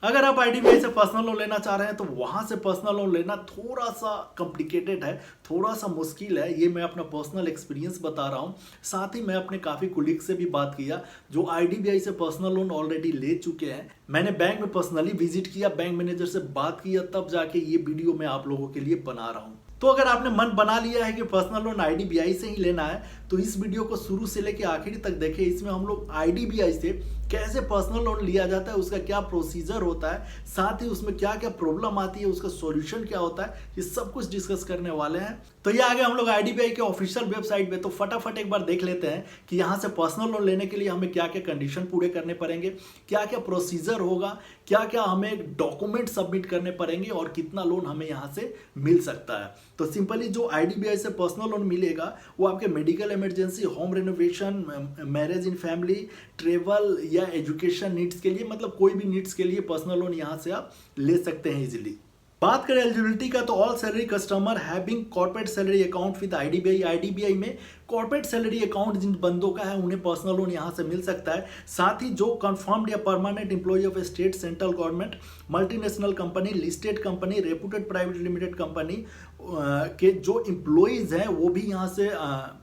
अगर आप आईडीबीआई से पर्सनल लोन लेना चाह रहे हैं तो वहां से पर्सनल लोन लेना थोड़ा सा कॉम्प्लिकेटेड है, थोड़ा सा मुश्किल है। ये मैं अपना पर्सनल एक्सपीरियंस बता रहा हूँ। साथ ही मैं अपने काफ़ी कुलीग से भी बात किया जो आईडीबीआई से पर्सनल लोन ऑलरेडी ले चुके हैं। मैंने बैंक में पर्सनली विजिट किया, बैंक मैनेजर से बात किया, तब जाके ये वीडियो मैं आप लोगों के लिए बना रहा हूँ। तो अगर आपने मन बना लिया है कि पर्सनल लोन आईडीबीआई से ही लेना है तो इस वीडियो को शुरू से लेकर आखिरी तक देखें। इसमें हम लोग आईडीबीआई से कैसे पर्सनल लोन लिया जाता है, उसका क्या प्रोसीजर होता है, साथ ही उसमें क्या क्या प्रॉब्लम आती है, उसका सॉल्यूशन क्या होता है, ये सब कुछ डिस्कस करने वाले हैं। तो ये आगे हम लोग आईडीबीआई के ऑफिशियल वेबसाइट पे, तो फटाफट एक बार देख लेते हैं कि यहाँ से पर्सनल लोन लेने के लिए हमें क्या क्या कंडीशन पूरे करने पड़ेंगे, क्या क्या प्रोसीजर होगा, क्या क्या हमें डॉक्यूमेंट सबमिट करने पड़ेंगे और कितना लोन हमें यहाँ से मिल सकता है। तो सिंपली जो आईडीबीआई से पर्सनल लोन मिलेगा वो आपके medical emergency, home renovation, marriage in family, travel या एजुकेशन नीड्स के लिए, मतलब कोई भी नीड्स के लिए पर्सनल लोन यहाँ से आप ले सकते हैं इजीली। बात करें एलिजिबिलिटी का तो all salary customer having corporate salary account with IDBI, IDBI में कॉर्पोरेट सैलरी अकाउंट जिन बंदों का है उन्हें पर्सनल लोन यहाँ से मिल सकता है। साथ ही जो कंफर्म्ड या permanent employee of state, central government, multinational company, listed company, reputed private limited company के जो एम्प्लॉयज़ हैं वो भी यहाँ से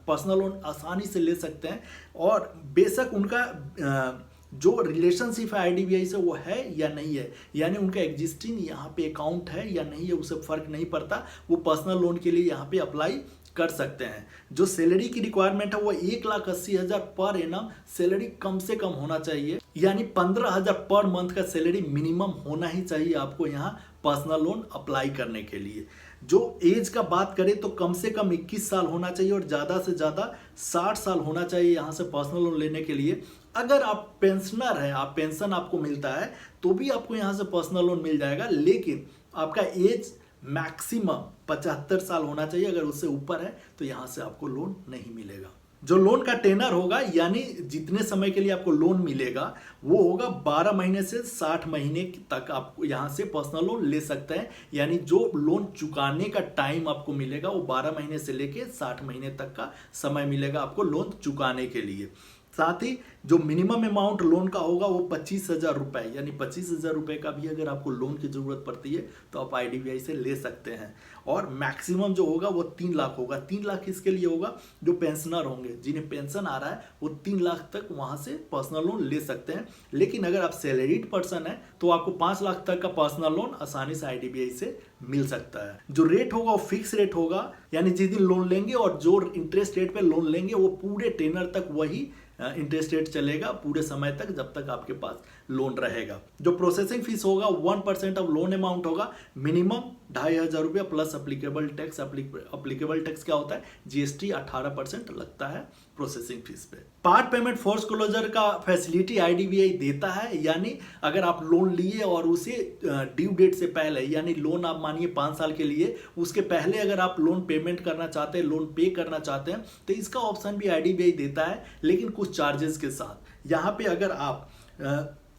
पर्सनल लोन आसानी से ले सकते हैं। और बेशक उनका जो रिलेशनशिप है आईडीबीआई से वो है या नहीं है, यानी उनका एग्जिस्टिंग यहाँ पे अकाउंट है या नहीं है, उससे फर्क नहीं पड़ता, वो पर्सनल लोन के लिए यहाँ पे अप्लाई कर सकते हैं। जो सैलरी की रिक्वायरमेंट है वो 1,80,000 पर एनम सैलरी कम से कम होना चाहिए, यानी 15,000 पर मंथ का सैलरी मिनिमम होना ही चाहिए आपको यहाँ पर्सनल लोन अप्लाई करने के लिए। जो एज का बात करें तो कम से कम 21 साल होना चाहिए और ज़्यादा से ज़्यादा 60 साल होना चाहिए यहाँ से पर्सनल लोन लेने के लिए। अगर आप पेंशनर हैं, आप पेंशन आपको मिलता है तो भी आपको यहाँ से पर्सनल लोन मिल जाएगा, लेकिन आपका एज मैक्सिमम 75 साल होना चाहिए। अगर उससे ऊपर है तो यहाँ से आपको लोन नहीं मिलेगा। जो लोन का टेनर होगा, यानी जितने समय के लिए आपको लोन मिलेगा वो होगा 12 महीने से 60 महीने तक आप यहाँ से पर्सनल लोन ले सकते हैं। यानी जो लोन चुकाने का टाइम आपको मिलेगा वो 12 महीने से लेके 60 महीने तक का समय मिलेगा आपको लोन चुकाने के लिए। साथ ही जो मिनिमम अमाउंट लोन का होगा वो 25,000 रुपये, यानी 25,000 रुपये का भी अगर आपको लोन की ज़रूरत पड़ती है तो आप आईडीबीआई से ले सकते हैं। और मैक्सिमम जो होगा वो 3 लाख होगा। 3 लाख किसके लिए होगा? जो पेंशनर होंगे, जिन्हें पेंशन आ रहा है वो 3 लाख तक वहाँ से पर्सनल लोन ले सकते हैं। लेकिन अगर आप सैलरीड पर्सन है तो आपको 5 लाख तक का पर्सनल लोन आसानी से आईडीबीआई से मिल सकता है। जो रेट होगा वो फिक्स रेट होगा, यानी जिस दिन लोन लेंगे और जो इंटरेस्ट रेट पे लोन लेंगे वो पूरे टेनर तक वही इंटरेस्ट रेट चलेगा पूरे समय तक जब तक आपके पास लोन रहेगा। जो प्रोसेसिंग फीस होगा 1% ऑफ लोन अमाउंट होगा, मिनिमम 2,500 रुपया plus applicable tax. Applicable tax क्या होता है? जीएसटी 18% लगता है प्रोसेसिंग फीस पे। पार्ट पेमेंट फोर्स क्लोजर का फैसिलिटी आईडीबीआई देता है, यानी अगर आप लोन लिए और उसे ड्यू डेट से पहले, यानी लोन आप मानिए 5 साल के लिए, उसके पहले अगर आप लोन पेमेंट करना चाहते हैं, लोन पे करना चाहते हैं तो इसका ऑप्शन भी आईडीबीआई देता है, लेकिन कुछ चार्जेस के साथ। यहाँ पे अगर आप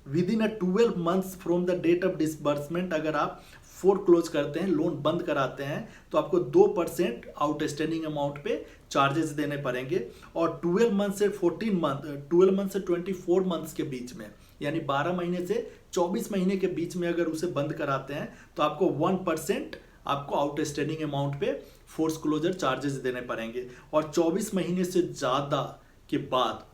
within 12 months from the date of disbursement अगर आप फोर क्लोज करते हैं, लोन बंद कराते हैं, तो आपको 2% आउटस्टैंडिंग अमाउंट पे चार्जेस देने पड़ेंगे। और 12 मंथ से 24 मंथ्स के बीच में, यानी 12 महीने से 24 महीने के बीच में अगर उसे बंद कराते हैं तो आपको 1% आपको आउटस्टैंडिंग अमाउंट पे फोर्स क्लोजर चार्जेस देने पड़ेंगे। और 24 महीने से ज़्यादा के बाद,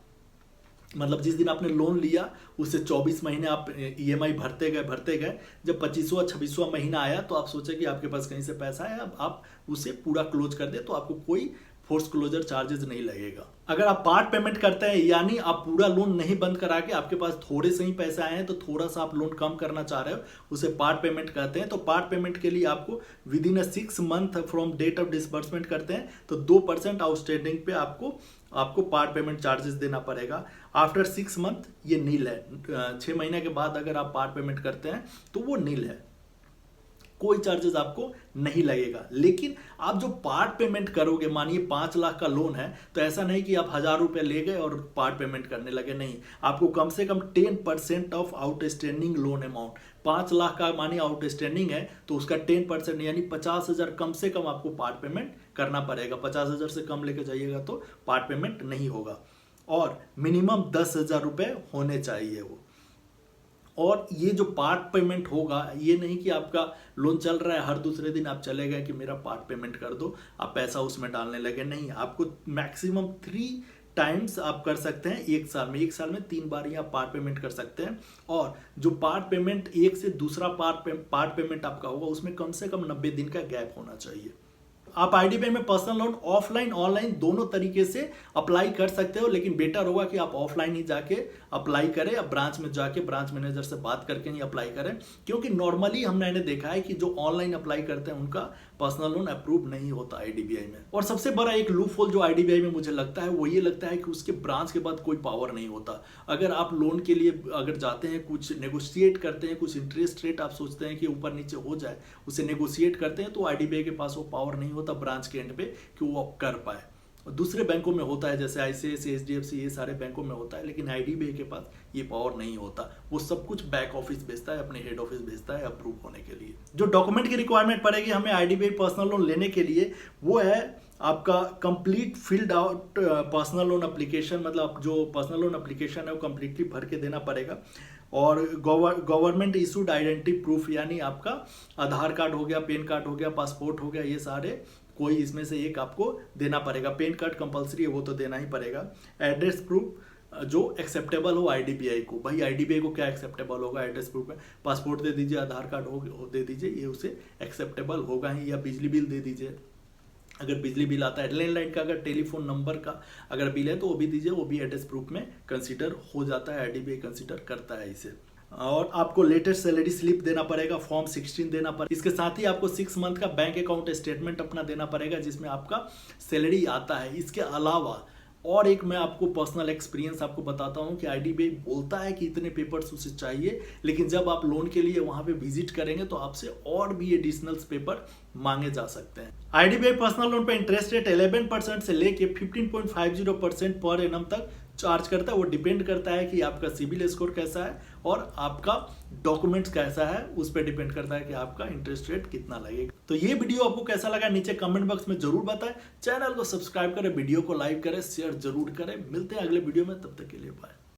मतलब जिस दिन आपने लोन लिया उससे 24 महीने आप ईएमआई भरते गए, जब 25वां 26वां महीना आया तो आप सोचे कि आपके पास कहीं से पैसा है, अब आप उसे पूरा क्लोज कर दे तो आपको कोई फोर्स क्लोजर चार्जेस नहीं लगेगा। अगर आप पार्ट पेमेंट करते हैं, यानी आप पूरा लोन नहीं बंद करा के आपके पास थोड़े से ही पैसे आए हैं तो थोड़ा सा आप लोन कम करना चाह रहे हो, उसे पार्ट पेमेंट कहते हैं। तो पार्ट पेमेंट के लिए आपको within 6 month from date of disbursement करते हैं तो 2% आउटस्टैंडिंग पे आपको पार्ट पेमेंट चार्जेस देना पड़ेगा। आफ्टर 6 मंथ ये नील है। 6 महीने के बाद अगर आप पार्ट पेमेंट करते हैं तो वो नील है, कोई चार्जेस आपको नहीं लगेगा। लेकिन आप जो पार्ट पेमेंट करोगे, मानिए 5 लाख का लोन है, तो ऐसा नहीं कि आप 1,000 रुपये ले गए और पार्ट पेमेंट करने लगे, नहीं। आपको कम से कम 10% of outstanding loan amount, 5 lakh का मानिए आउटस्टैंडिंग है तो उसका 10% यानी 50,000 कम से कम आपको पार्ट पेमेंट करना पड़ेगा। 50,000 से कम लेके जाइएगा तो पार्ट पेमेंट नहीं होगा। और मिनिमम 10,000 रुपये होने चाहिए वो। और ये जो पार्ट पेमेंट होगा, ये नहीं कि आपका लोन चल रहा है हर दूसरे दिन आप चले गए कि मेरा पार्ट पेमेंट कर दो, आप पैसा उसमें डालने लगे। नहीं, आपको मैक्सिमम 3 टाइम्स आप कर सकते हैं एक साल में 3 बार ही आप पार्ट पेमेंट कर सकते हैं। और जो पार्ट पेमेंट एक से दूसरा पार्ट पेमेंट आपका होगा उसमें कम से कम 90 दिन का गैप होना चाहिए। आप आईडीबीआई में पर्सनल लोन ऑफलाइन ऑनलाइन दोनों तरीके से अप्लाई कर सकते हो, लेकिन बेटर होगा कि आप ऑफलाइन ही जाके अप्लाई करें, आप ब्रांच में जाके ब्रांच मैनेजर से बात करके ही अप्लाई करें। क्योंकि नॉर्मली मैंने देखा है कि जो ऑनलाइन अप्लाई करते हैं उनका पर्सनल लोन अप्रूव नहीं होता आईडीबीआई में। और सबसे बड़ा एक लूप होल जो आईडीबीआई में मुझे लगता है वो ये लगता है कि उसके ब्रांच के बाद कोई पावर नहीं होता। अगर आप लोन के लिए अगर जाते हैं, कुछ नेगोशिएट करते हैं, कुछ इंटरेस्ट रेट आप सोचते हैं कि ऊपर नीचे हो जाए, उसे नेगोशिएट करते हैं, तो आईडीबीआई के पास वो पावर नहीं होता ब्रांच के एंड पे कि वो कर पाए। दूसरे बैंकों में होता है, जैसे आईसीआईसीआई, एचडीएफसी, ये सारे बैंकों में होता है, लेकिन आईडीबीआई के पास ये पावर नहीं होता। वो सब कुछ बैक ऑफिस भेजता है, अपने हेड ऑफिस भेजता है अप्रूव होने के लिए। जो डॉक्यूमेंट की रिक्वायरमेंट पड़ेगी हमें आईडीबीआई पर्सनल लोन लेने के लिए, वो है आपका complete field out personal loan application. मतलब जो पर्सनल लोन एप्लीकेशन है वो कंप्लीटली भर के देना पड़ेगा। और गवर्नमेंट इशूड आइडेंटिटी प्रूफ, यानी आपका आधार कार्ड हो गया, पैन कार्ड हो गया, पासपोर्ट हो गया, ये सारे कोई इसमें से एक आपको देना पड़ेगा। पैन कार्ड कंपलसरी है, वो तो देना ही पड़ेगा। एड्रेस प्रूफ जो एक्सेप्टेबल हो आईडीबीआई को, भाई आईडीबीआई को क्या एक्सेप्टेबल होगा एड्रेस प्रूफ में, पासपोर्ट दे दीजिए, आधार कार्ड हो दे दीजिए, ये उसे एक्सेप्टेबल होगा ही। या बिजली बिल दे दीजिए, अगर बिजली बिल आता है, लैंडलाइन का, अगर टेलीफोन नंबर का अगर बिल है तो वो भी दीजिए, वो भी एड्रेस प्रूफ में कंसीडर हो जाता है, आईडीबीआई कंसीडर करता है इसे। और आपको लेटेस्ट सैलरी स्लिप देना पड़ेगा, फॉर्म 16 देना पड़ेगा। इसके साथ ही आपको 6 मंथ का बैंक अकाउंट स्टेटमेंट अपना देना पड़ेगा जिसमें आपका सैलरी आता है। इसके अलावा और एक मैं आपको पर्सनल एक्सपीरियंस आपको बताता हूं कि आईडीबीआई बोलता है कि इतने पेपर्स उसे चाहिए, लेकिन जब आप लोन के लिए वहां पे विजिट करेंगे तो आपसे और भी एडिशनल पेपर मांगे जा सकते हैं। आईडीबीआई पर्सनल लोन पे इंटरेस्ट रेट 11% से लेके 15.50% पर एनम तक चार्ज करता है। वो डिपेंड करता है कि आपका सिबिल स्कोर कैसा है और आपका डॉक्यूमेंट्स कैसा है, उस पर डिपेंड करता है कि आपका इंटरेस्ट रेट कितना लगेगा। तो ये वीडियो आपको कैसा लगा नीचे कमेंट बॉक्स में जरूर बताएं। चैनल को सब्सक्राइब करें, वीडियो को लाइक करें, शेयर जरूर करें। मिलते हैं अगले वीडियो में, तब तक के लिए बाय।